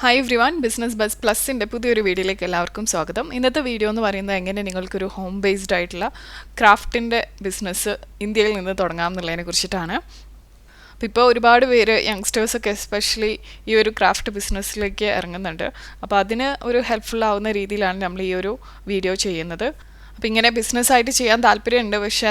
Hi everyone, business bus പ്ലസിൻ്റെ പുതിയൊരു വീഡിയോയിലേക്ക് എല്ലാവർക്കും സ്വാഗതം. ഇന്നത്തെ വീഡിയോ എന്ന് പറയുന്നത് എങ്ങനെ നിങ്ങൾക്കൊരു ഹോം ബേസ്ഡ് ആയിട്ടുള്ള ക്രാഫ്റ്റിൻ്റെ ബിസിനസ് ഇന്ത്യയിൽ നിന്ന് തുടങ്ങാം എന്നുള്ളതിനെ കുറിച്ചിട്ടാണ്. അപ്പോൾ ഇപ്പോൾ ഒരുപാട് പേര് യങ്സ്റ്റേഴ്സൊക്കെ എസ്പെഷ്യലി ഈ ഒരു ക്രാഫ്റ്റ് ബിസിനസ്സിലേക്ക് ഇറങ്ങുന്നുണ്ട്. അപ്പോൾ അതിന് ഒരു ഹെൽപ്ഫുൾ ആവുന്ന രീതിയിലാണ് നമ്മൾ ഈ ഒരു വീഡിയോ ചെയ്യുന്നത്. അപ്പോൾ ഇങ്ങനെ ബിസിനസ്സായിട്ട് ചെയ്യാൻ താല്പര്യമുണ്ട്, പക്ഷേ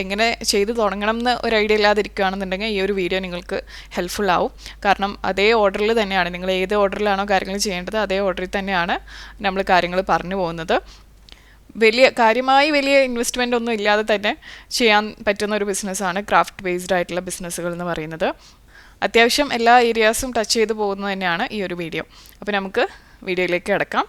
എങ്ങനെ ചെയ്ത് തുടങ്ങണം എന്ന് ഒരു ഐഡിയ ഇല്ലാതിരിക്കുകയാണെന്നുണ്ടെങ്കിൽ ഈ ഒരു വീഡിയോ നിങ്ങൾക്ക് ഹെൽപ്ഫുൾ ആവും. കാരണം അതേ ഓർഡറിൽ തന്നെയാണ്, നിങ്ങൾ ഏത് ഓർഡറിലാണോ കാര്യങ്ങൾ ചെയ്യേണ്ടത് അതേ ഓർഡറിൽ തന്നെയാണ് നമ്മൾ കാര്യങ്ങൾ പറഞ്ഞു പോകുന്നത്. വലിയ ഇൻവെസ്റ്റ്മെൻ്റ് ഒന്നും ഇല്ലാതെ തന്നെ ചെയ്യാൻ പറ്റുന്ന ഒരു ബിസിനസ്സാണ് ക്രാഫ്റ്റ് ബേസ്ഡ് ആയിട്ടുള്ള ബിസിനസ്സുകൾ എന്ന് പറയുന്നത്. അത്യാവശ്യം എല്ലാ ഏരിയാസും ടച്ച് ചെയ്ത് പോകുന്നത് തന്നെയാണ് ഈ ഒരു വീഡിയോ. അപ്പോൾ നമുക്ക് വീഡിയോയിലേക്ക് കിടക്കാം.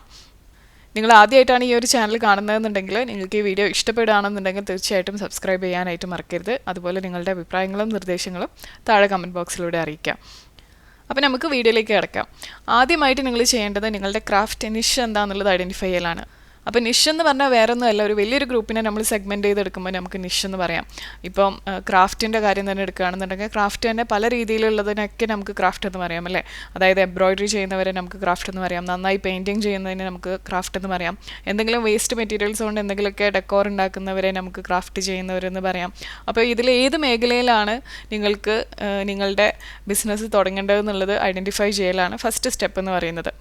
നിങ്ങൾ ആദ്യമായിട്ടാണ് ഈ ഒരു ചാനൽ കാണുന്നതെന്നുണ്ടെങ്കിൽ നിങ്ങൾക്ക് ഈ വീഡിയോ ഇഷ്ടപ്പെടുകയാണെന്നുണ്ടെങ്കിൽ തീർച്ചയായിട്ടും സബ്സ്ക്രൈബ് ചെയ്യാനായിട്ട് മറക്കരുത്. അതുപോലെ നിങ്ങളുടെ അഭിപ്രായങ്ങളും നിർദ്ദേശങ്ങളും താഴെ കമൻറ്റ് ബോക്സിലൂടെ അറിയിക്കാം. അപ്പോൾ നമുക്ക് വീഡിയോയിലേക്ക് കിടക്കാം. ആദ്യമായിട്ട് നിങ്ങൾ ചെയ്യേണ്ടത് നിങ്ങളുടെ ക്രാഫ്റ്റ് നിഷ് എന്താണെന്നുള്ളത് ഐഡൻറ്റിഫൈ ചെയ്യലാണ്. അപ്പോൾ നിഷ് എന്ന് പറഞ്ഞാൽ വേറെ ഒന്നുമല്ല, ഒരു വലിയൊരു ഗ്രൂപ്പിനെ നമ്മൾ സെഗ്മെൻറ്റ് ചെയ്തെടുക്കുമ്പോൾ നമുക്ക് നിഷ് എന്ന് പറയാം. ഇപ്പം ക്രാഫ്റ്റിൻ്റെ കാര്യം തന്നെ എടുക്കുകയാണെന്നുണ്ടെങ്കിൽ ക്രാഫ്റ്റ് തന്നെ പല രീതിയിലുള്ളതിനൊക്കെ നമുക്ക് ക്രാഫ്റ്റ് എന്ന് പറയാം അല്ലേ. അതായത് എംബ്രോയിഡറി ചെയ്യുന്നവരെ നമുക്ക് ക്രാഫ്റ്റ് എന്ന് പറയാം, നന്നായി പെയിൻറ്റിങ് ചെയ്യുന്നതിന് നമുക്ക് ക്രാഫ്റ്റ് എന്ന് പറയാം, എന്തെങ്കിലും വേസ്റ്റ് മെറ്റീരിയൽസ് കൊണ്ട് എന്തെങ്കിലുമൊക്കെ ഡെക്കോർ ഉണ്ടാക്കുന്നവരെ നമുക്ക് ക്രാഫ്റ്റ് ചെയ്യുന്നവരെന്ന് പറയാം. അപ്പോൾ ഇതിൽ ഏത് മേഖലയിലാണ് നിങ്ങൾക്ക് നിങ്ങളുടെ ബിസിനസ് തുടങ്ങേണ്ടതെന്നുള്ളത് ഐഡൻറ്റിഫൈ ചെയ്യലാണ് ഫസ്റ്റ് സ്റ്റെപ്പ് എന്ന് പറയുന്നത്.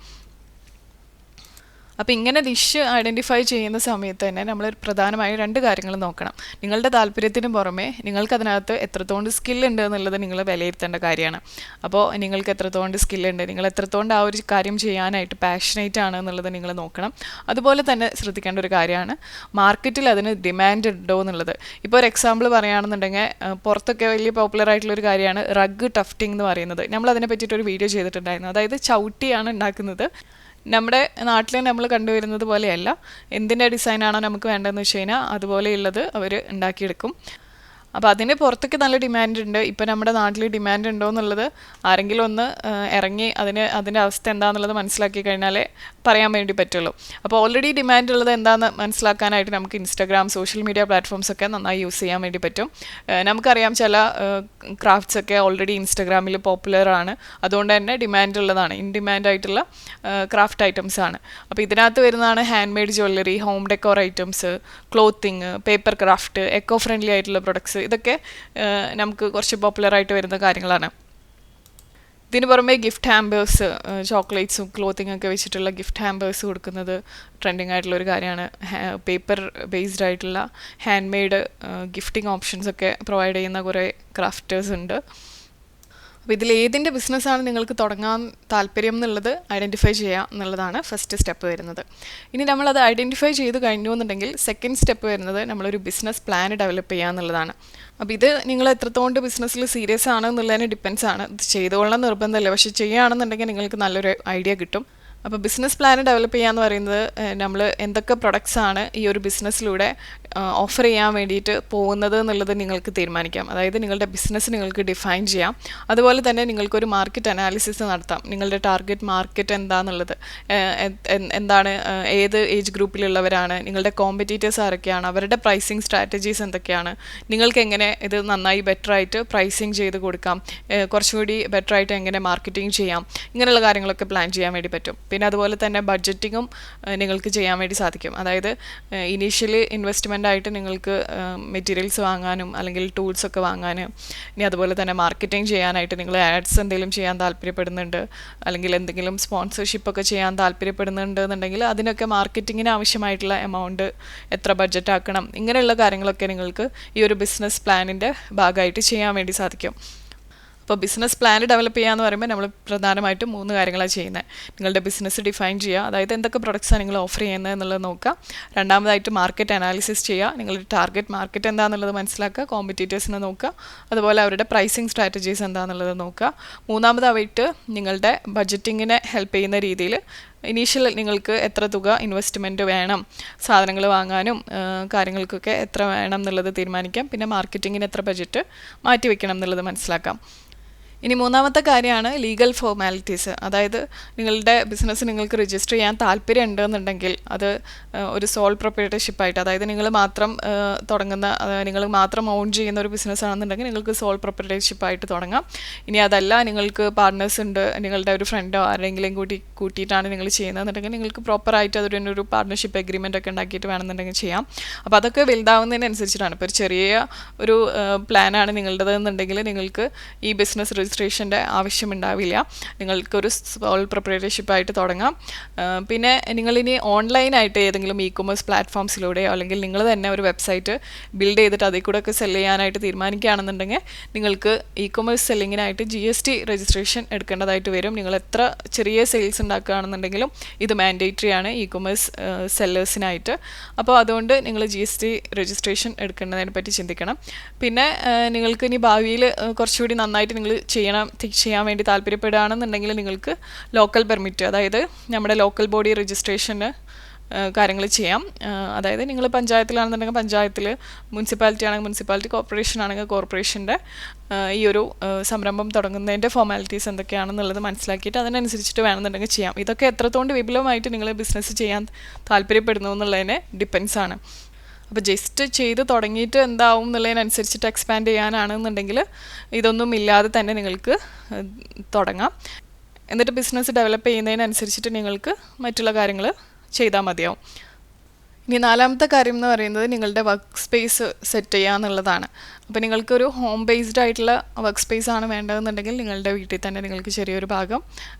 അപ്പോൾ ഇങ്ങനെ നിഷ് ഐഡൻറ്റിഫൈ ചെയ്യുന്ന സമയത്ത് തന്നെ നമ്മൾ പ്രധാനമായും രണ്ട് കാര്യങ്ങൾ നോക്കണം. നിങ്ങളുടെ താല്പര്യത്തിന് പുറമെ നിങ്ങൾക്കതിനകത്ത് എത്രത്തോണ്ട് സ്കില്ലുണ്ട് എന്നുള്ളത് നിങ്ങൾ വിലയിരുത്തേണ്ട കാര്യമാണ്. അപ്പോൾ നിങ്ങൾക്ക് എത്രത്തോണ്ട് സ്കില്ലുണ്ട്, നിങ്ങൾ എത്രത്തോണ്ട് ആ ഒരു കാര്യം ചെയ്യാനായിട്ട് പാഷനേറ്റ് ആണ് എന്നുള്ളത് നിങ്ങൾ നോക്കണം. അതുപോലെ തന്നെ ശ്രദ്ധിക്കേണ്ട ഒരു കാര്യമാണ് മാർക്കറ്റിൽ അതിന് ഡിമാൻഡ് ഉണ്ടോ എന്നുള്ളത്. ഇപ്പോൾ ഒരു എക്സാമ്പിൾ പറയുകയാണെന്നുണ്ടെങ്കിൽ പുറത്തൊക്കെ വലിയ പോപ്പുലർ ആയിട്ടുള്ളൊരു കാര്യമാണ് റഗ് ടഫ്റ്റിംഗ് എന്ന് പറയുന്നത്. നമ്മൾ അതിനെ പറ്റിയിട്ടൊരു വീഡിയോ ചെയ്തിട്ടുണ്ടായിരുന്നു. അതായത് ചവിട്ടിയാണ് ഉണ്ടാക്കുന്നത്. നമ്മുടെ നാട്ടിൽ നമ്മൾ കണ്ടുവരുന്നത് പോലെയല്ല, എന്തിൻ്റെ ഡിസൈനാണോ നമുക്ക് വേണ്ടതെന്ന് വെച്ച് കഴിഞ്ഞാൽ അതുപോലെയുള്ളത് അവർ ഉണ്ടാക്കിയെടുക്കും. അപ്പോൾ അതിന് പുറത്തൊക്കെ നല്ല ഡിമാൻഡ് ഉണ്ട്. ഇപ്പോൾ നമ്മുടെ നാട്ടിൽ ഡിമാൻഡ് ഉണ്ടോ എന്നുള്ളത് ആരെങ്കിലും ഒന്ന് ഇറങ്ങി അതിൻ്റെ അവസ്ഥ എന്താണെന്നുള്ളത് മനസ്സിലാക്കി കഴിഞ്ഞാലേ പറയാൻ വേണ്ടി പറ്റുള്ളൂ. അപ്പോൾ ഓൾറെഡി ഡിമാൻഡ് ഉള്ളത് എന്താണെന്ന് മനസ്സിലാക്കാനായിട്ട് നമുക്ക് ഇൻസ്റ്റാഗ്രാം, സോഷ്യൽ മീഡിയ പ്ലാറ്റ്ഫോംസൊക്കെ നന്നായി യൂസ് ചെയ്യാൻ വേണ്ടി പറ്റും. നമുക്കറിയാം ചില ക്രാഫ്റ്റ്സൊക്കെ ഓൾറെഡി ഇൻസ്റ്റാഗ്രാമിൽ പോപ്പുലറാണ്, അതുകൊണ്ട് തന്നെ ഡിമാൻഡ് ഉള്ളതാണ്, ഇൻ ഡിമാൻഡ് ആയിട്ടുള്ള ക്രാഫ്റ്റ് ഐറ്റംസ് ആണ്. അപ്പോൾ ഇതിനകത്ത് വരുന്നതാണ് hand made jewellery, home decor items, clothing, paper craft, eco friendly ആയിട്ടുള്ള പ്രൊഡക്ട്സ്. ഇതൊക്കെ നമുക്ക് കുറച്ച് പോപ്പുലറായിട്ട് വരുന്ന കാര്യങ്ങളാണ്. ഇതിന് പുറമെ ഗിഫ്റ്റ് ഹാമ്പേഴ്സ്, ചോക്ലേറ്റ്സും ക്ലോത്തിങ് ഒക്കെ വെച്ചിട്ടുള്ള ഗിഫ്റ്റ് ഹാമ്പേഴ്സ് കൊടുക്കുന്നത് ട്രെൻഡിങ് ആയിട്ടുള്ള ഒരു കാര്യമാണ്. പേപ്പർ ബേസ്ഡ് ആയിട്ടുള്ള ഹാൻഡ് മെയ്ഡ് ഗിഫ്റ്റിംഗ് ഓപ്ഷൻസ് ഒക്കെ പ്രൊവൈഡ് ചെയ്യുന്ന കുറേ ക്രാഫ്റ്റേഴ്സ് ഉണ്ട്. അപ്പോൾ ഇതിൽ ഏതിൻ്റെ ബിസിനസ്സാണ് നിങ്ങൾക്ക് തുടങ്ങാൻ താല്പര്യം എന്നുള്ളത് ഐഡൻറ്റിഫൈ ചെയ്യുക എന്നുള്ളതാണ് ഫസ്റ്റ് സ്റ്റെപ്പ് വരുന്നത്. ഇനി നമ്മളത് ഐഡൻറ്റിഫൈ ചെയ്ത് കഴിഞ്ഞു എന്നുണ്ടെങ്കിൽ സെക്കൻഡ് സ്റ്റെപ്പ് വരുന്നത് നമ്മളൊരു ബിസിനസ് പ്ലാൻ ഡെവലപ്പ് ചെയ്യുക എന്നുള്ളതാണ്. അപ്പോൾ ഇത് നിങ്ങൾ എത്രത്തോണ്ട് ബിസിനസ്സിൽ സീരിയസ് ആണ് എന്നുള്ളതിന് ഡിപ്പെൻസ് ആണ്. ഇത് ചെയ്തുകൊള്ളാൻ നിർബന്ധമല്ല, പക്ഷേ ചെയ്യുകയാണെന്നുണ്ടെങ്കിൽ നിങ്ങൾക്ക് നല്ലൊരു ഐഡിയ കിട്ടും. അപ്പോൾ ബിസിനസ് പ്ലാൻ ഡെവലപ്പ് ചെയ്യുക എന്ന് പറയുന്നത് നമ്മൾ എന്തൊക്കെ പ്രൊഡക്ട്സാണ് ഈ ഒരു ബിസിനസ്സിലൂടെ ഓഫർ ചെയ്യാൻ വേണ്ടിയിട്ട് പോകുന്നത് എന്നുള്ളത് നിങ്ങൾക്ക് തീരുമാനിക്കാം. അതായത് നിങ്ങളുടെ ബിസിനസ് നിങ്ങൾക്ക് ഡിഫൈൻ ചെയ്യാം. അതുപോലെ തന്നെ നിങ്ങൾക്കൊരു മാർക്കറ്റ് അനാലിസിസ് നടത്താം. നിങ്ങളുടെ ടാർഗറ്റ് മാർക്കറ്റ് എന്താണെന്നുള്ളത്, എന്താണ്, ഏത് ഏജ് ഗ്രൂപ്പിലുള്ളവരാണ്, നിങ്ങളുടെ കോമ്പറ്റീറ്റേഴ്സ് ആരൊക്കെയാണ്, അവരുടെ പ്രൈസിങ് സ്ട്രാറ്റജീസ് എന്തൊക്കെയാണ്, നിങ്ങൾക്ക് എങ്ങനെ ഇത് നന്നായി ബെറ്ററായിട്ട് പ്രൈസിങ് ചെയ്ത് കൊടുക്കാം, കുറച്ചുകൂടി ബെറ്ററായിട്ട് എങ്ങനെ മാർക്കറ്റിംഗ് ചെയ്യാം, ഇങ്ങനെയുള്ള കാര്യങ്ങളൊക്കെ പ്ലാൻ ചെയ്യാൻ വേണ്ടി പറ്റും. പിന്നെ അതുപോലെ തന്നെ ബഡ്ജറ്റിങ്ങും നിങ്ങൾക്ക് ചെയ്യാൻ വേണ്ടി സാധിക്കും. അതായത് ഇനീഷ്യലി ഇൻവെസ്റ്റ്മെൻ്റ് ആയിട്ട് നിങ്ങൾക്ക് മെറ്റീരിയൽസ് വാങ്ങാനും അല്ലെങ്കിൽ ടൂൾസൊക്കെ വാങ്ങാനും, ഇനി അതുപോലെ തന്നെ മാർക്കറ്റിംഗ് ചെയ്യാനായിട്ട് നിങ്ങൾ ആഡ്സ് എന്തെങ്കിലും ചെയ്യാൻ താല്പര്യപ്പെടുന്നുണ്ട്, അല്ലെങ്കിൽ എന്തെങ്കിലും സ്പോൺസർഷിപ്പൊക്കെ ചെയ്യാൻ താല്പര്യപ്പെടുന്നുണ്ട് എന്നുണ്ടെങ്കിൽ അതിനൊക്കെ മാർക്കറ്റിങ്ങിന് ആവശ്യമായിട്ടുള്ള എമൗണ്ട് എത്ര ബഡ്ജറ്റ് ആക്കണം, ഇങ്ങനെയുള്ള കാര്യങ്ങളൊക്കെ നിങ്ങൾക്ക് ഈ ഒരു ബിസിനസ് പ്ലാനിൻ്റെ ഭാഗമായിട്ട് ചെയ്യാൻ വേണ്ടി സാധിക്കും. അപ്പോൾ ബിസിനസ് പ്ലാൻ ഡെവലപ്പ് ചെയ്യുക എന്ന് പറയുമ്പോൾ നമ്മൾ പ്രധാനമായിട്ടും 3 കാര്യങ്ങളാണ് ചെയ്യുന്നത്. നിങ്ങളുടെ ബിസിനസ് ഡിഫൈൻ ചെയ്യുക, അതായത് എന്തൊക്കെ പ്രൊഡക്ട്സാണ് നിങ്ങൾ ഓഫർ ചെയ്യുന്നത് എന്നുള്ളത് നോക്കുക. രണ്ടാമതായിട്ട് മാർക്കറ്റ് അനാലിസിസ് ചെയ്യുക, നിങ്ങളുടെ ടാർഗറ്റ് മാർക്കറ്റ് എന്താണെന്നുള്ളത് മനസ്സിലാക്കുക, കോമ്പറ്റീറ്റേഴ്സിനെ നോക്കുക, അതുപോലെ അവരുടെ പ്രൈസിങ് സ്ട്രാറ്റജീസ് എന്താണെന്നുള്ളത് നോക്കുക. മൂന്നാമതായിട്ട് നിങ്ങളുടെ ബഡ്ജറ്റിങ്ങിനെ ഹെൽപ്പ് ചെയ്യുന്ന രീതിയിൽ ഇനീഷ്യൽ നിങ്ങൾക്ക് എത്ര തുക ഇൻവെസ്റ്റ്മെൻറ്റ് വേണം, സാധനങ്ങൾ വാങ്ങാനും കാര്യങ്ങൾക്കൊക്കെ എത്ര വേണം എന്നുള്ളത് തീരുമാനിക്കാം. പിന്നെ മാർക്കറ്റിങ്ങിന് എത്ര ബഡ്ജറ്റ് മാറ്റി വയ്ക്കണം എന്നുള്ളത് മനസ്സിലാക്കാം. ഇനി മൂന്നാമത്തെ കാര്യമാണ് ലീഗൽ ഫോർമാലിറ്റീസ്. അതായത് നിങ്ങളുടെ ബിസിനസ് നിങ്ങൾക്ക് രജിസ്റ്റർ ചെയ്യാൻ താല്പര്യം ഉണ്ടെന്നുണ്ടെങ്കിൽ അത് ഒരു സോൾ പ്രൊപ്രൈറ്റർഷിപ്പായിട്ട്, അതായത് നിങ്ങൾ മാത്രം തുടങ്ങുന്ന, നിങ്ങൾ മാത്രം ഓൺ ചെയ്യുന്ന ഒരു ബിസിനസ് ആണെന്നുണ്ടെങ്കിൽ നിങ്ങൾക്ക് സോൾ പ്രൊപ്രൈറ്റർഷിപ്പായിട്ട് തുടങ്ങാം. ഇനി അതല്ല, നിങ്ങൾക്ക് പാർട്ട്നേഴ്സ് ഉണ്ട്, നിങ്ങളുടെ ഒരു ഫ്രണ്ടോ ആരെങ്കിലും കൂട്ടിയിട്ടാണ് നിങ്ങൾ ചെയ്യുന്നതെന്നുണ്ടെങ്കിൽ നിങ്ങൾക്ക് പ്രോപ്പറായിട്ട് അതൊരു പാർട്ട്ണർഷിപ്പ് എഗ്രിമെൻ്റ് ഒക്കെ ഉണ്ടാക്കിയിട്ട് വേണമെന്നുണ്ടെങ്കിൽ ചെയ്യാം. അപ്പോൾ അതൊക്കെ വലുതാവുന്നതിനനുസരിച്ചിട്ടാണ്. ഇപ്പോൾ ഒരു ചെറിയ ഒരു പ്ലാനാണ് നിങ്ങളുടേത് എന്നുണ്ടെങ്കിൽ നിങ്ങൾക്ക് ഈ ബിസിനസ് രജിസ്ട്രേഷൻ്റെ ആവശ്യമുണ്ടാവില്ല. നിങ്ങൾക്കൊരു സോൾ പ്രൊപ്രൈറ്റർഷിപ്പായിട്ട് തുടങ്ങാം. പിന്നെ നിങ്ങളിനി ഓൺലൈനായിട്ട് ഏതെങ്കിലും കൊമേഴ്സ് പ്ലാറ്റ്ഫോംസിലൂടെയോ അല്ലെങ്കിൽ നിങ്ങൾ തന്നെ ഒരു വെബ്സൈറ്റ് ബിൽഡ് ചെയ്തിട്ട് അതിൽ കൂടെ ഒക്കെ സെല് ചെയ്യാനായിട്ട് തീരുമാനിക്കുകയാണെന്നുണ്ടെങ്കിൽ നിങ്ങൾക്ക് കൊമേഴ്സ് സെല്ലിങ്ങിനായിട്ട് GST രജിസ്ട്രേഷൻ എടുക്കേണ്ടതായിട്ട് വരും. നിങ്ങൾ എത്ര ചെറിയ സെയിൽസ് ഉണ്ടാക്കുകയാണെന്നുണ്ടെങ്കിലും ഇത് മാൻഡേറ്ററി ആണ് കൊമേഴ്സ് സെല്ലേഴ്സിനായിട്ട്. അപ്പോൾ അതുകൊണ്ട് നിങ്ങൾ GST രജിസ്ട്രേഷൻ എടുക്കേണ്ടതിനെ പറ്റി ചിന്തിക്കണം. പിന്നെ നിങ്ങൾക്ക് ഇനി ഭാവിയിൽ കുറച്ചുകൂടി നന്നായിട്ട് നിങ്ങൾ ചെയ്യാൻ വേണ്ടി താല്പര്യപ്പെടുകയാണെന്നുണ്ടെങ്കിൽ നിങ്ങൾക്ക് ലോക്കൽ പെർമിറ്റ്, അതായത് നമ്മുടെ ലോക്കൽ ബോഡി രജിസ്ട്രേഷന് കാര്യങ്ങൾ ചെയ്യാം. അതായത് നിങ്ങൾ പഞ്ചായത്തിലാണെന്നുണ്ടെങ്കിൽ പഞ്ചായത്തിൽ, മുനിസിപ്പാലിറ്റി ആണെങ്കിൽ മുനിസിപ്പാലിറ്റി, കോർപ്പറേഷൻ ആണെങ്കിൽ കോർപ്പറേഷൻ്റെ ഈ ഒരു സംരംഭം തുടങ്ങുന്നതിൻ്റെ ഫോർമാലിറ്റീസ് എന്തൊക്കെയാണെന്നുള്ളത് മനസ്സിലാക്കിയിട്ട് അതിനനുസരിച്ചിട്ട് വേണമെന്നുണ്ടെങ്കിൽ ചെയ്യാം. ഇതൊക്കെ എത്രത്തോണ്ട് വിപുലമായിട്ട് നിങ്ങൾ ബിസിനസ് ചെയ്യാൻ താല്പര്യപ്പെടുന്നു എന്നുള്ളതിനെ ഡിപ്പെൻസ് ആണ്. അപ്പോൾ ജസ്റ്റ് ചെയ്ത് തുടങ്ങിയിട്ട് എന്താവും എന്നുള്ളതിനനുസരിച്ചിട്ട് എക്സ്പാൻഡ് ചെയ്യാനാണെന്നുണ്ടെങ്കിൽ ഇതൊന്നും ഇല്ലാതെ തന്നെ നിങ്ങൾക്ക് തുടങ്ങാം. എന്നിട്ട് ബിസിനസ് ഡെവലപ്പ് ചെയ്യുന്നതിനനുസരിച്ചിട്ട് നിങ്ങൾക്ക് മറ്റുള്ള കാര്യങ്ങൾ ചെയ്താൽ മതിയാവും. ഇനി നാലാമത്തെ കാര്യം എന്ന് പറയുന്നത് നിങ്ങളുടെ വർക്ക് സ്പേസ് സെറ്റ് ചെയ്യുക എന്നുള്ളതാണ്. അപ്പോൾ നിങ്ങൾക്കൊരു ഹോം ബേസ്ഡ് ആയിട്ടുള്ള വർക്ക് സ്പേസ് ആണ് വേണ്ടതെന്നുണ്ടെങ്കിൽ നിങ്ങളുടെ വീട്ടിൽ തന്നെ നിങ്ങൾക്ക് ചെറിയൊരു ഭാഗം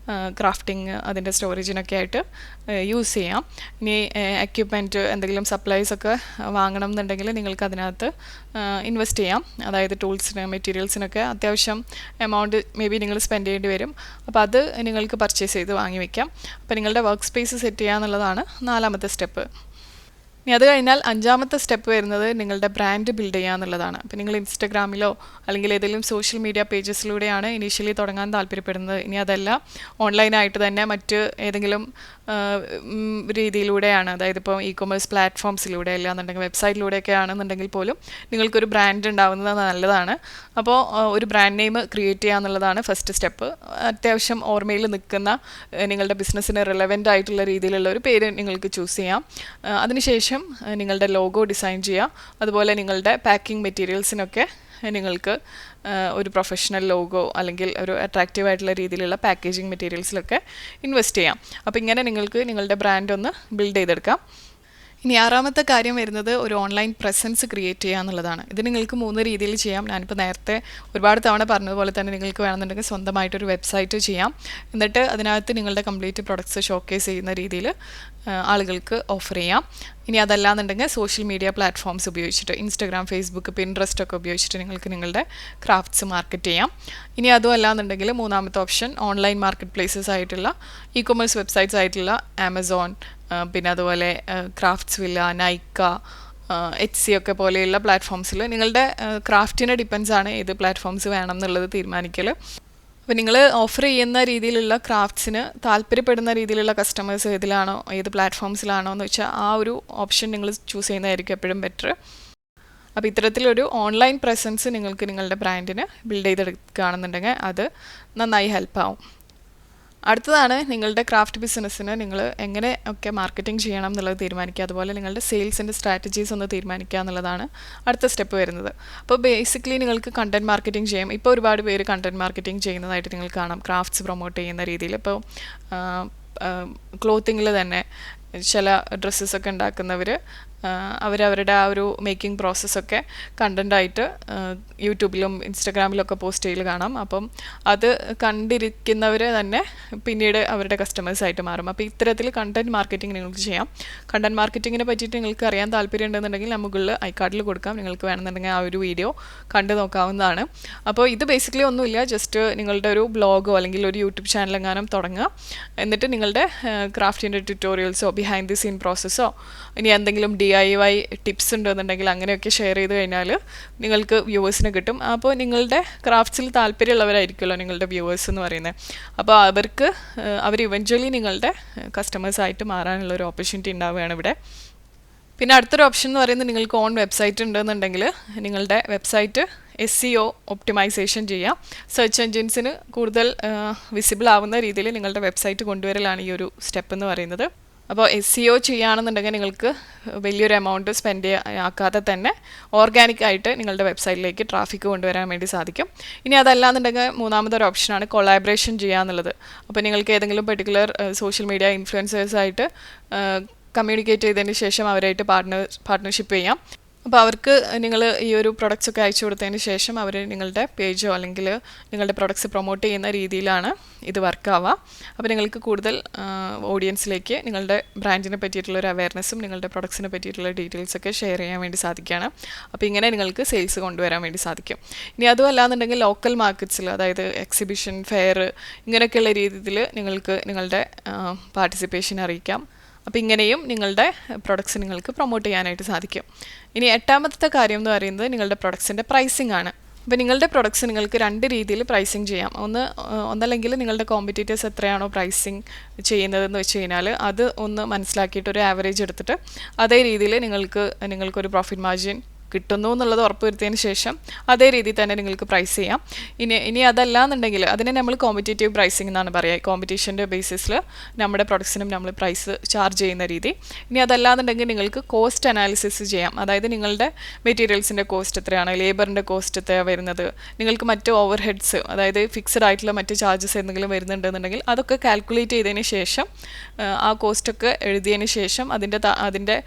ക്രാഫ്റ്റിംഗ്, അതിൻ്റെ സ്റ്റോറേജിനൊക്കെ ആയിട്ട് യൂസ് ചെയ്യാം. ഇനി എക്യുപ്മെൻറ്റ്, എന്തെങ്കിലും സപ്ലൈസ് ഒക്കെ വാങ്ങണം എന്നുണ്ടെങ്കിൽ നിങ്ങൾക്ക് അതിനകത്ത് ഇൻവെസ്റ്റ് ചെയ്യാം. അതായത് ടൂൾസിന്, മെറ്റീരിയൽസിനൊക്കെ അത്യാവശ്യം എമൗണ്ട് മേ ബി നിങ്ങൾ സ്പെൻഡ് ചെയ്യേണ്ടി വരും. അപ്പോൾ അത് നിങ്ങൾക്ക് പർച്ചേസ് ചെയ്ത് വാങ്ങി വയ്ക്കാം. അപ്പോൾ നിങ്ങളുടെ വർക്ക് സ്പേസ് സെറ്റ് ചെയ്യുക എന്നുള്ളതാണ് നാലാമത്തെ സ്റ്റെപ്പ്. ഇനി അത് കഴിഞ്ഞാൽ അഞ്ചാമത്തെ സ്റ്റെപ്പ് വരുന്നത് നിങ്ങളുടെ ബ്രാൻഡ് ബിൽഡ് ചെയ്യുക എന്നുള്ളതാണ്. അപ്പോൾ നിങ്ങൾ ഇൻസ്റ്റഗ്രാമിലോ അല്ലെങ്കിൽ ഏതെങ്കിലും സോഷ്യൽ മീഡിയ പേജസിലൂടെയാണ് ഇനീഷ്യലി തുടങ്ങാൻ താല്പര്യപ്പെടുന്നത്. ഇനി അതല്ല, ഓൺലൈനായിട്ട് തന്നെ മറ്റ് ഏതെങ്കിലും രീതിയിലൂടെയാണ്, അതായത് ഇപ്പോൾ കൊമേഴ്സ് പ്ലാറ്റ്ഫോംസിലൂടെ അല്ലാന്നുണ്ടെങ്കിൽ വെബ്സൈറ്റിലൂടെയൊക്കെ ആണെന്നുണ്ടെങ്കിൽ പോലും നിങ്ങൾക്കൊരു ബ്രാൻഡ് ഉണ്ടാവുന്നത് നല്ലതാണ്. അപ്പോൾ ഒരു ബ്രാൻഡ് നെയിം ക്രിയേറ്റ് ചെയ്യുക എന്നുള്ളതാണ് ഫസ്റ്റ് സ്റ്റെപ്പ്. അത്യാവശ്യം ഓർമ്മയിൽ നിൽക്കുന്ന, നിങ്ങളുടെ ബിസിനസ്സിന് റിലവൻ്റ് ആയിട്ടുള്ള രീതിയിലുള്ള ഒരു പേര് നിങ്ങൾക്ക് ചൂസ് ചെയ്യാം. അതിനുശേഷം നിങ്ങളുടെ ലോഗോ ഡിസൈൻ ചെയ്യുക. അതുപോലെ നിങ്ങളുടെ പാക്കിംഗ് മെറ്റീരിയൽസിനൊക്കെ നിങ്ങൾക്ക് ഒരു പ്രൊഫഷണൽ ലോഗോ അല്ലെങ്കിൽ ഒരു അട്രാക്റ്റീവ് ആയിട്ടുള്ള രീതിയിലുള്ള പാക്കേജിങ് മെറ്റീരിയൽസിലൊക്കെ ഇൻവെസ്റ്റ് ചെയ്യാം. അപ്പോൾ ഇങ്ങനെ നിങ്ങൾക്ക് നിങ്ങളുടെ ബ്രാൻഡ് ഒന്ന് ബിൽഡ് ചെയ്തെടുക്കാം. ഇനി ആറാമത്തെ കാര്യം വരുന്നത് ഒരു ഓൺലൈൻ പ്രസൻസ് ക്രിയേറ്റ് ചെയ്യുക എന്നുള്ളതാണ്. ഇത് നിങ്ങൾക്ക് 3 രീതിയിൽ ചെയ്യാം. ഞാനിപ്പോൾ നേരത്തെ ഒരുപാട് തവണ പറഞ്ഞതുപോലെ തന്നെ നിങ്ങൾക്ക് വേണമെന്നുണ്ടെങ്കിൽ സ്വന്തമായിട്ടൊരു വെബ്സൈറ്റ് ചെയ്യാം. എന്നിട്ട് അതിനകത്ത് നിങ്ങളുടെ കംപ്ലീറ്റ് പ്രൊഡക്ട്സ് ഷോക്കേസ് ചെയ്യുന്ന രീതിയിൽ ആളുകൾക്ക് ഓഫർ ചെയ്യാം. ഇനി അതല്ലാന്നുണ്ടെങ്കിൽ സോഷ്യൽ മീഡിയ പ്ലാറ്റ്ഫോംസ് ഉപയോഗിച്ചിട്ട് ഇൻസ്റ്റഗ്രാം, ഫേസ്ബുക്ക്, പിൻട്രസ്റ്റ് ഒക്കെ ഉപയോഗിച്ചിട്ട് നിങ്ങൾക്ക് നിങ്ങളുടെ ക്രാഫ്റ്റ്സ് മാർക്കറ്റ് ചെയ്യാം. ഇനി അതും അല്ലാന്നുണ്ടെങ്കിൽ മൂന്നാമത്തെ ഓപ്ഷൻ ഓൺലൈൻ മാർക്കറ്റ് പ്ലേസസ് ആയിട്ടുള്ള കൊമേഴ്സ് വെബ്സൈറ്റ്സ് ആയിട്ടുള്ള ആമസോൺ, പിന്നെ അതുപോലെ ക്രാഫ്റ്റ്സ് വില്ല, നൈക്ക, Etsy ഒക്കെ പോലെയുള്ള പ്ലാറ്റ്ഫോംസിൽ നിങ്ങളുടെ ക്രാഫ്റ്റിനെ ഡിപ്പെൻസ് ആണ് ഏത് പ്ലാറ്റ്ഫോംസ് വേണം എന്നുള്ളത് തീരുമാനിക്കൽ. അപ്പോൾ നിങ്ങൾ ഓഫർ ചെയ്യുന്ന രീതിയിലുള്ള ക്രാഫ്റ്റ്സിന് താല്പര്യപ്പെടുന്ന രീതിയിലുള്ള കസ്റ്റമേഴ്സ് ഏതിലാണോ, ഏത് പ്ലാറ്റ്ഫോംസിലാണോ എന്ന് വെച്ചാൽ ആ ഒരു ഓപ്ഷൻ നിങ്ങൾ ചൂസ് ചെയ്യുന്നതായിരിക്കും എപ്പോഴും ബെറ്റർ. അപ്പോൾ ഇത്തരത്തിലൊരു ഓൺലൈൻ പ്രസൻസ് നിങ്ങൾക്ക് നിങ്ങളുടെ ബ്രാൻഡിന് ബിൽഡ് ചെയ്തെടുക്കുകയാണെന്നുണ്ടെങ്കിൽ അത് നന്നായി ഹെൽപ്പാവും. അടുത്തതാണ് നിങ്ങളുടെ ക്രാഫ്റ്റ് ബിസിനസ്സിന് നിങ്ങൾ എങ്ങനെ ഒക്കെ മാർക്കറ്റിംഗ് ചെയ്യണം എന്നുള്ളത് തീരുമാനിക്കുക. അതുപോലെ നിങ്ങളുടെ സെയിൽസിൻ്റെ സ്ട്രാറ്റജീസ് ഒന്ന് തീരുമാനിക്കുക എന്നുള്ളതാണ് അടുത്ത സ്റ്റെപ്പ് വരുന്നത്. അപ്പോൾ ബേസിക്കലി നിങ്ങൾക്ക് കണ്ടൻറ് മാർക്കറ്റിംഗ് ചെയ്യാം. ഇപ്പോൾ ഒരുപാട് പേര് കണ്ടൻറ് മാർക്കറ്റിംഗ് ചെയ്യുന്നതായിട്ട് നിങ്ങൾ കാണാം, ക്രാഫ്റ്റ്സ് പ്രൊമോട്ട് ചെയ്യുന്ന രീതിയിൽ. ഇപ്പോൾ ക്ലോത്തിങ്ങിൽ തന്നെ ചില ഡ്രസ്സസൊക്കെ ഉണ്ടാക്കുന്നവർ അവരവരുടെ ആ ഒരു മേക്കിംഗ് പ്രോസസ്സൊക്കെ കണ്ടൻ്റായിട്ട് യൂട്യൂബിലും ഇൻസ്റ്റഗ്രാമിലൊക്കെ പോസ്റ്റ് ചെയ്യൽ കാണാം. അപ്പം അത് കണ്ടിരിക്കുന്നവർ തന്നെ പിന്നീട് അവരുടെ കസ്റ്റമേഴ്സായിട്ട് മാറും. അപ്പോൾ ഇത്തരത്തിൽ കണ്ടൻറ് മാർക്കറ്റിംഗ് നിങ്ങൾക്ക് ചെയ്യാം. കണ്ടൻറ് മാർക്കറ്റിങ്ങിനെ പറ്റിയിട്ട് നിങ്ങൾക്ക് അറിയാൻ താല്പര്യം ഉണ്ടെന്നുണ്ടെങ്കിൽ ഞാൻ മുകളിൽ ഐക്കാർഡിൽ കൊടുക്കാം. നിങ്ങൾക്ക് വേണമെന്നുണ്ടെങ്കിൽ ആ ഒരു വീഡിയോ കണ്ടു നോക്കാവുന്നതാണ്. അപ്പോൾ ഇത് ബേസിക്കലി ഒന്നുമില്ല, ജസ്റ്റ് നിങ്ങളുടെ ഒരു ബ്ലോഗോ അല്ലെങ്കിൽ ഒരു യൂട്യൂബ് ചാനൽ എങ്ങാനും തുടങ്ങുക. എന്നിട്ട് നിങ്ങളുടെ ക്രാഫ്റ്റിൻ്റെ ട്യൂട്ടോറിയൽസോ ബിഹൈൻഡ് ദി സീൻ പ്രോസസ്സോ ഇനി എന്തെങ്കിലും DIY ടിപ്സ് ഉണ്ടെന്നുണ്ടെങ്കിൽ അങ്ങനെയൊക്കെ ഷെയർ ചെയ്ത് കഴിഞ്ഞാൽ നിങ്ങൾക്ക് വ്യൂവേഴ്സിന് കിട്ടും. അപ്പോൾ നിങ്ങളുടെ ക്രാഫ്റ്റ്സിൽ താല്പര്യമുള്ളവരായിരിക്കുമല്ലോ നിങ്ങളുടെ വ്യൂവേഴ്സ് എന്ന് പറയുന്നത്. അപ്പോൾ അവർക്ക് അവർ ഇവഞ്ച്വലി നിങ്ങളുടെ കസ്റ്റമേഴ്സായിട്ട് മാറാനുള്ള ഒരു ഓപ്പർച്യൂണിറ്റി ഉണ്ടാവുകയാണ് ഇവിടെ. പിന്നെ അടുത്തൊരു ഓപ്ഷൻ എന്ന് പറയുന്നത് നിങ്ങൾക്ക് ഓൺ വെബ്സൈറ്റ് ഉണ്ടെന്നുണ്ടെങ്കിൽ നിങ്ങളുടെ വെബ്സൈറ്റ് SEO ഒപ്റ്റിമൈസേഷൻ ചെയ്യാം. സെർച്ച് എൻജിൻസിന് കൂടുതൽ വിസിബിൾ ആവുന്ന രീതിയിൽ നിങ്ങളുടെ വെബ്സൈറ്റ് കൊണ്ടുവരലാണ് ഈ ഒരു സ്റ്റെപ്പ് എന്ന് പറയുന്നത്. അപ്പോൾ SEO ചെയ്യുകയാണെന്നുണ്ടെങ്കിൽ നിങ്ങൾക്ക് വലിയൊരു എമൗണ്ട് സ്പെൻഡ് ആക്കാതെ തന്നെ ഓർഗാനിക്കായിട്ട് നിങ്ങളുടെ വെബ്സൈറ്റിലേക്ക് ട്രാഫിക് കൊണ്ടുവരാൻ വേണ്ടി സാധിക്കും. ഇനി അതല്ലാന്നുണ്ടെങ്കിൽ മൂന്നാമതൊരു ഓപ്ഷനാണ് കൊളാബറേഷൻ ചെയ്യുക എന്നുള്ളത്. അപ്പോൾ നിങ്ങൾക്ക് ഏതെങ്കിലും പെർട്ടിക്കുലർ സോഷ്യൽ മീഡിയ ഇൻഫ്ലുവൻസേഴ്സായിട്ട് കമ്മ്യൂണിക്കേറ്റ് ചെയ്തതിന് ശേഷം അവരായിട്ട് പാർട്ട്ണർഷിപ്പ് ചെയ്യാം. അപ്പോൾ അവർക്ക് നിങ്ങൾ ഈ ഒരു പ്രൊഡക്ട്സ് ഒക്കെ അയച്ചു കൊടുത്തതിന് ശേഷം അവർ നിങ്ങളുടെ പേജോ അല്ലെങ്കിൽ നിങ്ങളുടെ പ്രൊഡക്ട്സ് പ്രൊമോട്ട് ചെയ്യുന്ന രീതിയിലാണ് ഇത് വർക്കാവുക. അപ്പോൾ നിങ്ങൾക്ക് കൂടുതൽ ഓഡിയൻസിലേക്ക് നിങ്ങളുടെ ബ്രാൻഡിനെ പറ്റിയിട്ടുള്ളൊരു അവയർനെസ്സും നിങ്ങളുടെ പ്രൊഡക്ട്സിനെ പറ്റിയിട്ടുള്ള ഡീറ്റെയിൽസൊക്കെ ഷെയർ ചെയ്യാൻ വേണ്ടി സാധിക്കുകയാണ്. അപ്പോൾ ഇങ്ങനെ നിങ്ങൾക്ക് സെയിൽസ് കൊണ്ടുവരാൻ വേണ്ടി സാധിക്കും. ഇനി അതും അല്ലാന്നുണ്ടെങ്കിൽ ലോക്കൽ മാർക്കറ്റ്സിൽ, അതായത് എക്സിബിഷൻ, ഫെയർ, ഇങ്ങനെയൊക്കെയുള്ള രീതിയിൽ നിങ്ങൾക്ക് നിങ്ങളുടെ പാർട്ടിസിപ്പേഷൻ അറിയിക്കാം. അപ്പോൾ ഇങ്ങനെയും നിങ്ങളുടെ പ്രൊഡക്ട്സ് നിങ്ങൾക്ക് പ്രൊമോട്ട് ചെയ്യാനായിട്ട് സാധിക്കും. ഇനി എട്ടാമത്തെ കാര്യം എന്ന് പറയുന്നത് നിങ്ങളുടെ പ്രൊഡക്ട്സിൻ്റെ പ്രൈസിംഗ് ആണ്. അപ്പോൾ നിങ്ങളുടെ പ്രൊഡക്ട്സ് നിങ്ങൾക്ക് രണ്ട് രീതിയിൽ പ്രൈസിങ് ചെയ്യാം. ഒന്നല്ലെങ്കിൽ നിങ്ങളുടെ കോമ്പറ്റീറ്റേഴ്സ് എത്രയാണോ പ്രൈസിങ് ചെയ്യുന്നതെന്ന് വെച്ച് കഴിഞ്ഞാൽ അത് ഒന്ന് മനസ്സിലാക്കിയിട്ട് ഒരു ആവറേജ് എടുത്തിട്ട് അതേ രീതിയിൽ നിങ്ങൾക്കൊരു പ്രോഫിറ്റ് മാർജിൻ കിട്ടുന്നു എന്നുള്ളത് ഉറപ്പുവരുത്തിയതിന് ശേഷം അതേ രീതിയിൽ തന്നെ നിങ്ങൾക്ക് പ്രൈസ് ചെയ്യാം. ഇനി അതല്ലാന്നുണ്ടെങ്കിൽ അതിനെ നമ്മൾ കോമ്പറ്റേറ്റീവ് പ്രൈസിംഗ് എന്നാണ് പറയുക. കോമ്പറ്റീഷൻ്റെ ബേസിസിൽ നമ്മുടെ പ്രൊഡക്ട്സിനും നമ്മൾ പ്രൈസ് ചാർജ് ചെയ്യുന്ന രീതി. ഇനി അതല്ലാന്നുണ്ടെങ്കിൽ നിങ്ങൾക്ക് കോസ്റ്റ് അനാലിസിസ് ചെയ്യാം. അതായത് നിങ്ങളുടെ മെറ്റീരിയൽസിൻ്റെ കോസ്റ്റ് എത്രയാണ്, ലേബറിൻ്റെ കോസ്റ്റ് എത്രയാണ് വരുന്നത്, നിങ്ങൾക്ക് മറ്റ് ഓവർ ഹെഡ്സ്, അതായത് ഫിക്സഡ് ആയിട്ടുള്ള മറ്റ് ചാർജസ് എന്തെങ്കിലും വരുന്നുണ്ടെന്നുണ്ടെങ്കിൽ അതൊക്കെ കാൽക്കുലേറ്റ് ചെയ്തതിന് ശേഷം ആ കോസ്റ്റൊക്കെ എഴുതിയതിന് ശേഷം അതിൻ്റെ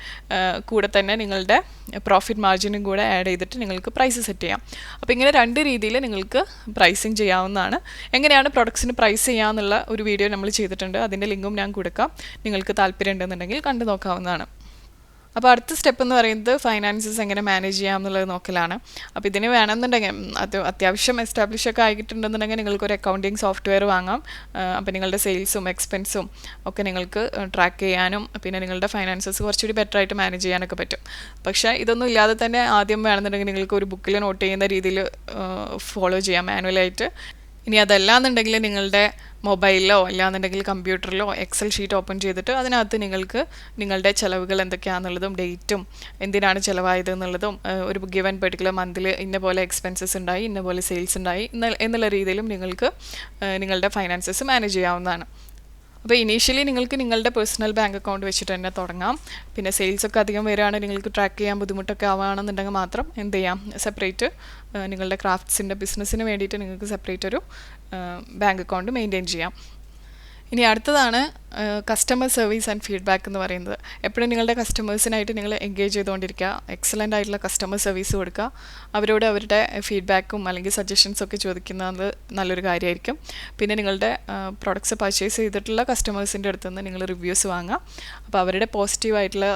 കൂടെ തന്നെ നിങ്ങളുടെ പ്രോഫിറ്റ് മാർജിനും കൂടെ ആഡ് ചെയ്തിട്ട് നിങ്ങൾക്ക് പ്രൈസ് സെറ്റ് ചെയ്യാം. അപ്പോൾ ഇങ്ങനെ രണ്ട് രീതിയിൽ നിങ്ങൾക്ക് പ്രൈസിങ് ചെയ്യാവുന്നതാണ്. എങ്ങനെയാണ് പ്രൊഡക്ട്സിന് പ്രൈസ് ചെയ്യാമെന്നുള്ള ഒരു വീഡിയോ നമ്മൾ ചെയ്തിട്ടുണ്ട്. അതിൻ്റെ ലിങ്കും ഞാൻ കൊടുക്കാം. നിങ്ങൾക്ക് താല്പര്യം ഉണ്ടെന്നുണ്ടെങ്കിൽ കണ്ടു നോക്കാവുന്നതാണ്. അപ്പോൾ അടുത്ത സ്റ്റെപ്പ് എന്ന് പറയുന്നത് ഫൈനാൻസസ് എങ്ങനെ മാനേജ് ചെയ്യാം എന്നുള്ളത് നോക്കലാണ്. അപ്പോൾ ഇതിന് വേണമെന്നുണ്ടെങ്കിൽ അത്യാവശ്യം എസ്റ്റാബ്ലിഷ് ഒക്കെ ആയിട്ടുണ്ടെന്നുണ്ടെങ്കിൽ നിങ്ങൾക്കൊരു അക്കൗണ്ടിങ് സോഫ്റ്റ്വെയർ വാങ്ങാം. അപ്പോൾ നിങ്ങളുടെ സെയിൽസും എക്സ്പെൻസും ഒക്കെ നിങ്ങൾക്ക് ട്രാക്ക് ചെയ്യാനും പിന്നെ നിങ്ങളുടെ ഫൈനാൻസസ് കുറച്ചുകൂടി ബെറ്റർ ആയിട്ട് മാനേജ് ചെയ്യാനൊക്കെ പറ്റും. പക്ഷേ ഇതൊന്നും ഇല്ലാതെ തന്നെ ആദ്യം വേണമെന്നുണ്ടെങ്കിൽ നിങ്ങൾക്ക് ഒരു ബുക്കിൽ നോട്ട് ചെയ്യുന്ന രീതിയിൽ ഫോളോ ചെയ്യാം മാനുവലായിട്ട്. ഇനി അതല്ലാന്നുണ്ടെങ്കിൽ നിങ്ങളുടെ മൊബൈലിലോ അല്ലാന്നുണ്ടെങ്കിൽ കമ്പ്യൂട്ടറിലോ എക്സൽ ഷീറ്റ് ഓപ്പൺ ചെയ്തിട്ട് അതിനകത്ത് നിങ്ങൾക്ക് നിങ്ങളുടെ ചിലവുകൾ എന്തൊക്കെയാണെന്നുള്ളതും ഡേറ്റും എന്തിനാണ് ചിലവായത് എന്നുള്ളതും ഒരു ഗിവൻ പെർട്ടിക്കുലർ മന്തിൽ ഇന്ന പോലെ എക്സ്പെൻസസ് ഉണ്ടായി, ഇന്ന പോലെ സെയിൽസ് ഉണ്ടായി എന്നുള്ള രീതിയിലും നിങ്ങൾക്ക് നിങ്ങളുടെ ഫൈനാൻസസ് മാനേജ് ചെയ്യാവുന്നതാണ്. അപ്പോൾ ഇനീഷ്യലി നിങ്ങൾക്ക് നിങ്ങളുടെ പേഴ്സണൽ ബാങ്ക് അക്കൗണ്ട് വെച്ചിട്ട് തന്നെ തുടങ്ങാം. പിന്നെ സെയിൽസൊക്കെ അധികം വരികയാണെങ്കിൽ നിങ്ങൾക്ക് ട്രാക്ക് ചെയ്യാൻ ബുദ്ധിമുട്ടൊക്കെ ആവുകയാണെന്നുണ്ടെങ്കിൽ മാത്രം എന്ത് ചെയ്യാം, സെപ്പറേറ്റ് നിങ്ങളുടെ ക്രാഫ്റ്റ്സിൻ്റെ ബിസിനസ്സിന് വേണ്ടിയിട്ട് നിങ്ങൾക്ക് സെപ്പറേറ്റ് ഒരു ബാങ്ക് അക്കൗണ്ട് മെയിൻറ്റെയിൻ ചെയ്യാം. ഇനി അടുത്തതാണ് കസ്റ്റമർ സർവീസ് ആൻഡ് ഫീഡ്ബാക്ക് എന്ന് പറയുന്നത്. എപ്പോഴും നിങ്ങളുടെ കസ്റ്റമേഴ്സിനായിട്ട് നിങ്ങൾ എൻഗേജ് ചെയ്തുകൊണ്ടിരിക്കുക, എക്സലൻ്റ് ആയിട്ടുള്ള കസ്റ്റമർ സർവീസ് കൊടുക്കുക, അവരോട് അവരുടെ ഫീഡ്ബാക്കും അല്ലെങ്കിൽ സജഷൻസൊക്കെ ചോദിക്കുന്നത് നല്ലൊരു കാര്യമായിരിക്കും. പിന്നെ നിങ്ങളുടെ പ്രൊഡക്ട്സ് പർച്ചേസ് ചെയ്തിട്ടുള്ള കസ്റ്റമേഴ്സിൻ്റെ അടുത്ത് നിന്ന് നിങ്ങൾ റിവ്യൂസ് വാങ്ങുക. അപ്പോൾ അവരുടെ പോസിറ്റീവായിട്ടുള്ള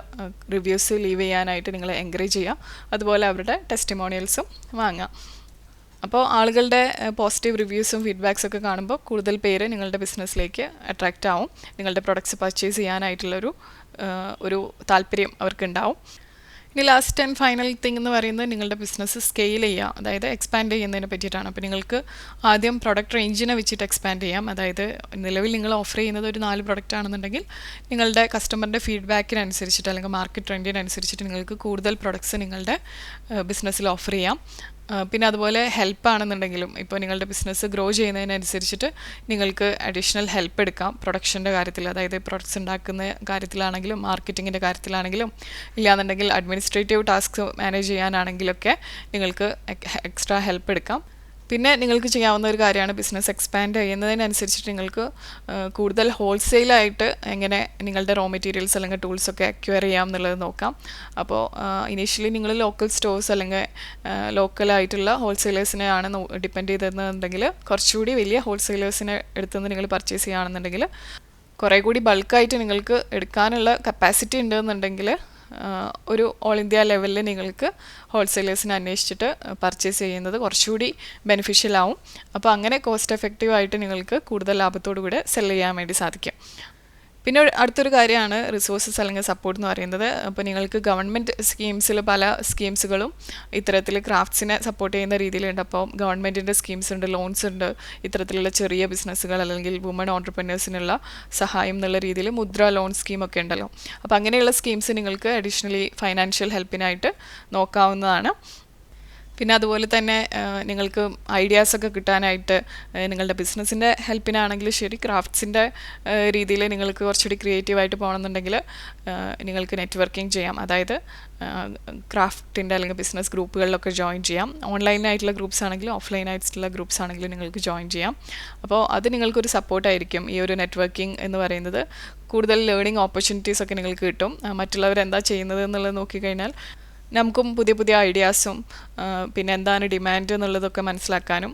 റിവ്യൂസ് ലീവ് ചെയ്യാനായിട്ട് നിങ്ങൾ എൻകറേജ് ചെയ്യുക. അതുപോലെ അവരുടെ ടെസ്റ്റിമോണിയൽസും വാങ്ങുക. അപ്പോൾ ആളുകളുടെ പോസിറ്റീവ് റിവ്യൂസും ഫീഡ്ബാക്സൊക്കെ കാണുമ്പോൾ കൂടുതൽ പേര് നിങ്ങളുടെ ബിസിനസ്സിലേക്ക് അട്രാക്റ്റ് ആവും. നിങ്ങളുടെ പ്രൊഡക്ട്സ് പർച്ചേസ് ചെയ്യാനായിട്ടുള്ളൊരു താല്പര്യം അവർക്കുണ്ടാവും. ഇനി ലാസ്റ്റ് ആൻഡ് ഫൈനൽ തിങ് എന്ന് പറയുന്നത് നിങ്ങളുടെ ബിസിനസ് സ്കെയിൽ ചെയ്യുക, അതായത് എക്സ്പാൻഡ് ചെയ്യുന്നതിനെ പറ്റിയിട്ടാണ്. അപ്പോൾ നിങ്ങൾക്ക് ആദ്യം പ്രൊഡക്റ്റ് റേഞ്ചിനെ വെച്ചിട്ട് എക്സ്പാൻഡ് ചെയ്യാം. അതായത് നിലവിൽ നിങ്ങൾ ഓഫർ ചെയ്യുന്നത് ഒരു 4 പ്രൊഡക്റ്റ് ആണെന്നുണ്ടെങ്കിൽ നിങ്ങളുടെ കസ്റ്റമറിൻ്റെ ഫീഡ്ബാക്കിനനുസരിച്ചിട്ട് അല്ലെങ്കിൽ മാർക്കറ്റ് ട്രെൻഡിനനുസരിച്ചിട്ട് നിങ്ങൾക്ക് കൂടുതൽ പ്രൊഡക്ട്സ് നിങ്ങളുടെ ബിസിനസ്സിൽ ഓഫർ ചെയ്യാം. പിന്നെ അതുപോലെ ഹെൽപ്പാണെന്നുണ്ടെങ്കിലും ഇപ്പോൾ നിങ്ങളുടെ ബിസിനസ് ഗ്രോ ചെയ്യുന്നതിനനുസരിച്ചിട്ട് നിങ്ങൾക്ക് അഡീഷണൽ ഹെൽപ്പ് എടുക്കാം പ്രൊഡക്ഷൻ്റെ കാര്യത്തിൽ. അതായത് പ്രൊഡക്ട്സ് ഉണ്ടാക്കുന്ന കാര്യത്തിലാണെങ്കിലും മാർക്കറ്റിങ്ങിൻ്റെ കാര്യത്തിലാണെങ്കിലും ഇല്ലാന്നുണ്ടെങ്കിൽ അഡ്മിനിസ്ട്രേറ്റീവ് ടാസ്ക് മാനേജ് ചെയ്യാനാണെങ്കിലൊക്കെ നിങ്ങൾക്ക് എക്സ്ട്രാ ഹെൽപ്പ് എടുക്കാം. പിന്നെ നിങ്ങൾക്ക് ചെയ്യാവുന്ന ഒരു കാര്യമാണ് ബിസിനസ് എക്സ്പാൻഡ് ചെയ്യുന്നതിനനുസരിച്ചിട്ട് നിങ്ങൾക്ക് കൂടുതൽ ഹോൾസെയിലായിട്ട് എങ്ങനെ നിങ്ങളുടെ റോ മെറ്റീരിയൽസ് അല്ലെങ്കിൽ ടൂൾസൊക്കെ അക്വയർ ചെയ്യാം എന്നുള്ളത് നോക്കാം. അപ്പോൾ ഇനീഷ്യലി നിങ്ങൾ ലോക്കൽ സ്റ്റോഴ്സ് അല്ലെങ്കിൽ ലോക്കലായിട്ടുള്ള ഹോൾസെയിലേഴ്സിനെയാണ് ഡിപ്പെൻഡ് ചെയ്തതെന്നുണ്ടെങ്കിൽ കുറച്ചുകൂടി വലിയ ഹോൾസെയിലേഴ്സിനെ അടുത്തുനിന്ന് നിങ്ങൾ പർച്ചേസ് ചെയ്യുകയാണെന്നുണ്ടെങ്കിൽ കുറേ കൂടി ബൾക്കായിട്ട് നിങ്ങൾക്ക് എടുക്കാനുള്ള കപ്പാസിറ്റി ഉണ്ടെന്നുണ്ടെങ്കിൽ ഒരു ഓൾ ഇന്ത്യ ലെവലിൽ നിങ്ങൾക്ക് ഹോൾസെയിലേഴ്സിനെ അന്വേഷിച്ചിട്ട് പർച്ചേസ് ചെയ്യുന്നത് കുറച്ചുകൂടി ബെനിഫിഷ്യൽ ആവും. അപ്പോൾ അങ്ങനെ കോസ്റ്റ് എഫക്റ്റീവായിട്ട് നിങ്ങൾക്ക് കൂടുതൽ ലാഭത്തോടു കൂടെ സെല് ചെയ്യാൻ വേണ്ടി സാധിക്കും. പിന്നെ അടുത്തൊരു കാര്യമാണ് റിസോഴ്സസ് അല്ലെങ്കിൽ സപ്പോർട്ട് എന്ന് പറയുന്നത്. അപ്പോൾ നിങ്ങൾക്ക് ഗവൺമെൻറ് സ്കീംസിൽ പല സ്കീംസുകളും ഇത്തരത്തിൽ ക്രാഫ്റ്റ്സിനെ സപ്പോർട്ട് ചെയ്യുന്ന രീതിയിലുണ്ട്. അപ്പോൾ ഗവൺമെൻറ്റിൻ്റെ സ്കീംസ് ഉണ്ട്, ലോൺസ് ഉണ്ട്, ഇത്തരത്തിലുള്ള ചെറിയ ബിസിനസ്സുകൾ അല്ലെങ്കിൽ വുമൺ ഓൺടർപ്രനേഴ്സിനുള്ള സഹായം എന്നുള്ള രീതിയിൽ മുദ്ര ലോൺ സ്കീമൊക്കെ ഉണ്ടല്ലോ. അപ്പോൾ അങ്ങനെയുള്ള സ്കീംസ് നിങ്ങൾക്ക് അഡീഷണലി ഫൈനാൻഷ്യൽ ഹെൽപ്പിനായിട്ട് നോക്കാവുന്നതാണ്. പിന്നെ അതുപോലെ തന്നെ നിങ്ങൾക്ക് ഐഡിയാസൊക്കെ കിട്ടാനായിട്ട് നിങ്ങളുടെ ബിസിനസ്സിൻ്റെ ഹെൽപ്പിനാണെങ്കിലും ശരി, ക്രാഫ്റ്റ്സിൻ്റെ രീതിയിൽ നിങ്ങൾക്ക് കുറച്ചുകൂടി ക്രിയേറ്റീവായിട്ട് പോകണമെന്നുണ്ടെങ്കിൽ നിങ്ങൾക്ക് നെറ്റ്വർക്കിംഗ് ചെയ്യാം. അതായത് ക്രാഫ്റ്റിൻ്റെ അല്ലെങ്കിൽ ബിസിനസ് ഗ്രൂപ്പുകളിലൊക്കെ ജോയിൻ ചെയ്യാം. ഓൺലൈനായിട്ടുള്ള ഗ്രൂപ്പ്സ് ആണെങ്കിലും ഓഫ്ലൈൻ ആയിട്ടുള്ള ഗ്രൂപ്പ്സ് ആണെങ്കിലും നിങ്ങൾക്ക് ജോയിൻ ചെയ്യാം. അപ്പോൾ അത് നിങ്ങൾക്കൊരു സപ്പോർട്ടായിരിക്കും. ഈ ഒരു നെറ്റ്വർക്കിംഗ് എന്ന് പറയുന്നത് കൂടുതൽ ലേണിംഗ് ഓപ്പർച്യൂണിറ്റീസ് ഒക്കെ നിങ്ങൾക്ക് കിട്ടും. മറ്റുള്ളവരെന്താ ചെയ്യുന്നത് എന്നുള്ളത് നോക്കിക്കഴിഞ്ഞാൽ നമുക്കും പുതിയ പുതിയ ഐഡിയാസും പിന്നെ എന്താണ് ഡിമാൻഡ് എന്നുള്ളതൊക്കെ മനസ്സിലാക്കാനും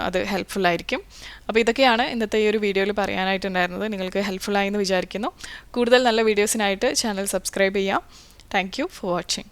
അത് ഹെൽപ്ഫുള്ളായിരിക്കും. അപ്പോൾ ഇതൊക്കെയാണ് ഇന്നത്തെ ഈ ഒരു വീഡിയോയിൽ പറയാനായിട്ടുണ്ടായിരുന്നത്. നിങ്ങൾക്ക് ഹെൽപ്ഫുള്ളായി എന്ന് വിചാരിക്കുന്നു. കൂടുതൽ നല്ല വീഡിയോസിനായിട്ട് ചാനൽ സബ്സ്ക്രൈബ് ചെയ്യാം. Thank you for watching.